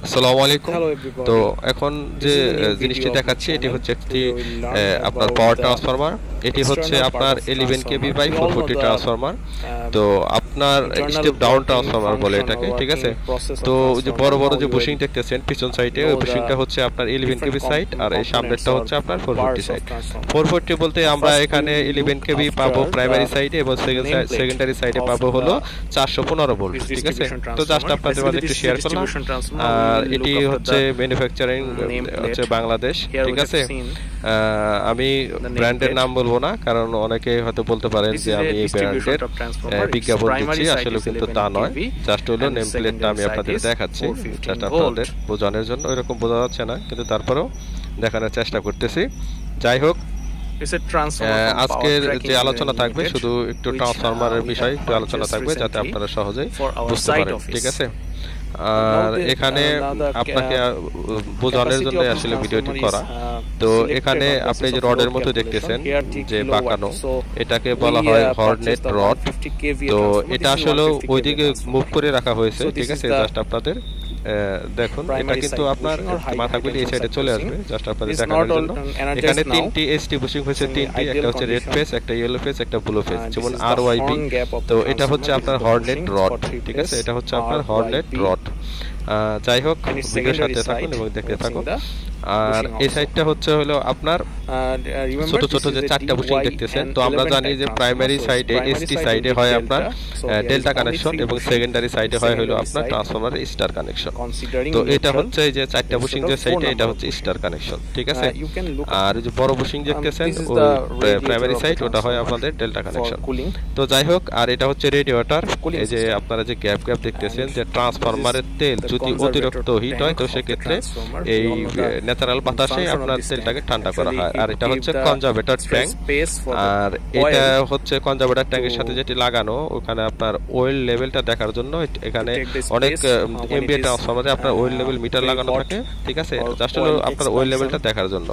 আসসালামু আলাইকুম। Hello তো everybody. এখন This যে is a new জিনিসটি video of my দেখাচ্ছি এটি channel. হচ্ছে একটি Today we'll learn আপনার about পাওয়ার the ট্রান্সফরমার। এটি হচ্ছে external part আপনার of 11 KV transformer. By We all know 440 the transformer. uh, তো আপনার internal step down working transformer বলে function or এটাকে, ঠিক আছে? working process of তো যে transformer. বড় বড় Now যে you বুশিং will দেখতেছেন পিছন সাইডে, ওই know the বুশিংটা হচ্ছে আপনার 11 different কেভি সাইড, আর এই components সামনেরটা or হচ্ছে আপনার parts 440 of সাইড। transformer. 440 বলতে আমরা First এখানে we'll 11 look কেভি after পাবো প্রাইমারি the সাইডে, এবং nameplate সেকেন্ডারি সাইডে of পাবো হলো the 415 ভোল্ট, this ঠিক আছে? distribution তো জাস্ট transformer. আপনাদের মাঝে Basically, একটু this is a শেয়ার করলাম। distribution transformer. We আর will এটি look after হচ্ছে the ম্যানুফ্যাকচারিং হচ্ছে nameplate. বাংলাদেশ, Here ঠিক we have আছে? seen আমি the ব্র্যান্ডের nameplate. নাম বলবো না, কারণ অনেকে হয়তো বলতে পারেন This যে is a আমি এই distribution ব্র্যান্ডের of transformer. Its বিজ্ঞাপন primary দিচ্ছি, side আসলে is কিন্তু 11 তা নয়। kV জাস্ট হলো and নেম its প্লেটটা আমি secondary side আপনাদের is দেখাচ্ছি, 415 জাস্ট volt. আপনাদের বোঝানোর জন্য। ওইরকম বোঝা যাচ্ছে না, কিন্তু তারপরেও দেখানোর চেষ্টা করতেছি। যাই হোক, It's a transformer from আজকের Power যে Tracking আলোচনা Limited, থাকবে শুধু একটু which ট্রান্সফরমারের we বিষয়ে have একটু আলোচনা purchased থাকবে, যাতে recently আপনারা সহজেই for our বুঝতে site পারেন, office. ঠিক আছে? Now আর the এখানে now the আপনাকে বোঝানোর capacity জন্য of this আসলে ভিডিওটি transformer করা। is তো selected এখানে on আপনি basis যে of রডের load মতো calculation. দেখতেছেন Here 3 যে kilowatt. বাঁকানো, So এটাকে we বলা হয় Hornet purchased the rod. 150 kVA তো transformer. এটা This is আসলে 150 kVA ওইদিকে transformer. মুভ করে রাখা হয়েছে, So ঠিক this is আছে? the জাস্ট আপনাদের দেখুন, এটা primary কিন্তু side আপনার bushing or high মাথাগুলি এই tension সাইডে side চলে bushing. আসবে, জাস্ট আপনাদের It's দেখানোর not জন্য। energized এখানে now. 3টি এসটি বুশিং হয়েছে, It's in 3টি, ideal একটা হচ্ছে রেড condition. ফেস, একটা ইয়েলো ফেস, একটা ব্লু ফেস, This যেমন is the আরওয়াইবি। horn gap of তো the এটা হচ্ছে transformer. আপনার This is the Hornet bushing rod, for 3 ঠিক আছে? phase এটা হচ্ছে আপনার হর্নেট RYB. রড। যাই হোক, And its ভিডিওর secondary সাথে থাকুন side, এবং দেখতে it's in থাকুন। the আর bushing এই also. সাইডটা হচ্ছে হলো আপনার Remember, ছোট this ছোট is যে a চারটা বুশিং DY দেখতেছেন। and তো আমরা 11 জানি type যে transformer. প্রাইমারি So its সাইডে, primary এসটি side সাইডে will be হয় delta. আপনার So there is delta only connection, 3 এবং bushing. সেকেন্ডারি সাইডে হয় হলো Secondary আপনার side, ট্রান্সফরমারের স্টার কানেকশন। considering তো এটা neutral, হচ্ছে এই যে চারটা it's বুশিং total যে 4 সাইডে, এটা number হচ্ছে bushing. স্টার কানেকশন, ঠিক আছে? You can look আর এই যে বড় বুশিং দেখতেছেন, this is ওই the radiator primary of the side, ওটা হয় transformer আপনাদের ডেল্টা for কানেকশন। cooling. তো যাই হোক, আর এটা হচ্ছে রেডিয়েটর। Cooling এই যে system. আপনারা যে গ্যাপ গ্যাপ দেখতেছেন, And যে ট্রান্সফরমারের তেল the যদি conservator অতিরিক্ত হিট হয়, তো tank of the সেক্ষেত্রে transformer. এই We all know the natural বাতাসে function of আপনার this তেলটাকে tank. ঠান্ডা করা হয়। Actually, আর it এটা give হচ্ছে the conservator tank. space for the আর এটা oil হচ্ছে কনজারভেটর ট্যাঙ্কের to সাথে যেটি লাগানো, ওখানে আপনার অয়েল লেভেলটা দেখার জন্য এখানে take the অনেক space, when MBA it is, ট্রান্সফরমারে আপনার অয়েল লেভেল মিটার very লাগানো hot থাকে, ঠিক আছে? or জাস্ট হলো oil আপনার অয়েল expansion. লেভেলটা দেখার জন্য।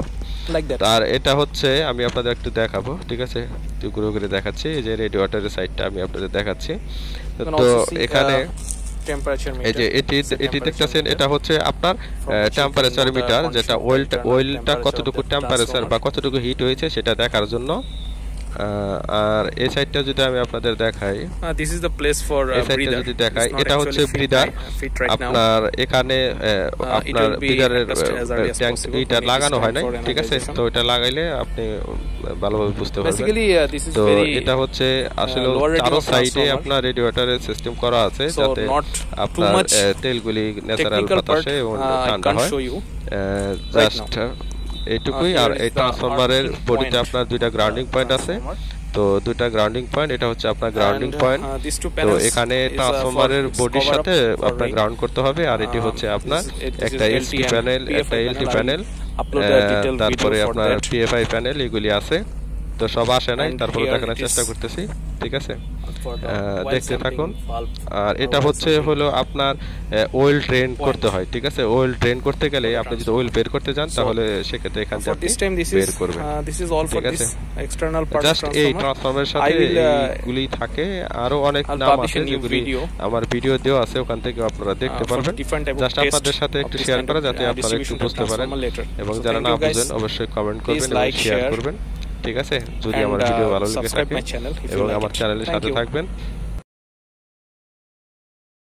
like that. আর এটা হচ্ছে, আমি আপনাদের একটু দেখাবো, ঠিক আছে? টুকরো করে দেখাচ্ছি। এই যে রেডিয়েটরের সাইডটা আমি আপনাদের দেখাচ্ছি। You can তো also see, এখানে temperature এই যে meter. এটি It's a এটি temperature দেখতেছেন, meter এটা হচ্ছে আপনার from which you can temperature know the meter, যেটা function of the অয়েলটা internal temperature কতটুকু of the টেম্পারেচার বা transformer. কতটুকু হিট হয়েছে সেটা দেখার জন্য। আর এই সাইডটা যদি আমি আপনাদের দেখাই, This is the place for এই সাইডটা breather. যদি দেখাই, It's not এটা হচ্ছে actually breather. fit right now. আপনার এখানে আপনার will be ব্রিদারের adjusted as early as tank possible এটা when it is লাগানো time হয় নাই, for ঠিক আছে? energization. তো এটা লাগাইলে আপনি ভালোভাবে বুঝতে পারবেন। Basically, this is তো very এটা হচ্ছে আসলে lower rating চারো of সাইডে transformer. আপনার রেডিয়েটরের সিস্টেম করা আছে, So যাতে not too আপনার much তেলগুলি ন্যাচারাল technical part. বাতাসে এবং I ঠান্ডা can't হয়। show you. জাস্ট এইটুকুই। Here আর is এই the ট্রান্সফরমারের RTG বডিতে point আপনার দুইটা গ্রাউন্ডিং of the পয়েন্ট আছে। transformer. তো দুইটা গ্রাউন্ডিং পয়েন্ট, এটা হচ্ছে আপনার grounding And, point. these two তো panels এখানে is, ট্রান্সফরমারের for its বডির cover up সাথে for আপনার rain. গ্রাউন্ড করতে হবে। আর এটি হচ্ছে আপনার This একটা is ST LT and panel, PFI একটা LT panel. I panel, will upload a detailed তারপরে video for আপনার that. পিএফআই প্যানেল, এগুলি আছে। তো সব আসে নাই, And তারপরে here দেখানোর it চেষ্টা is করতেছি, ঠিক আছে? For the oil দেখতে sampling থাকুন। valve. আর এটা হচ্ছে হলো আপনার অয়েল ড্রেন করতে হয়, ঠিক আছে? অয়েল ড্রেন করতে গেলে আপনি যদি অয়েল বের করতে চান, তাহলে সেক্ষেত্রে এখান থেকে For আপনি this time, বের করবেন। this is all for ঠিক this আছে? external part of জাস্ট এই transformer. ট্রান্সফরমারের I সাথে will, এইগুলি থাকে, আরো অনেক I'll নাম publish আছে a new যেগুলি video, আমার ভিডিও দেওয়া আছে, ওখান থেকে আপনারা দেখতে for পারবেন। different type of just test আপনাদের সাথে of একটু this শেয়ার kind করা, of, যাতে আপনারা একটু distribution of বুঝতে পারেন, transformer later. এবং So যারা thank না you guys. বুঝেন অবশ্যই কমেন্ট Please করবেন এবং like, শেয়ার share, করবেন, ঠিক আছে? যদি and, আমার ভিডিও ভালো লেগে subscribe থাকে, my channel if you এবং like আমার it. চ্যানেলের Thank সাথে you. থাকবেন।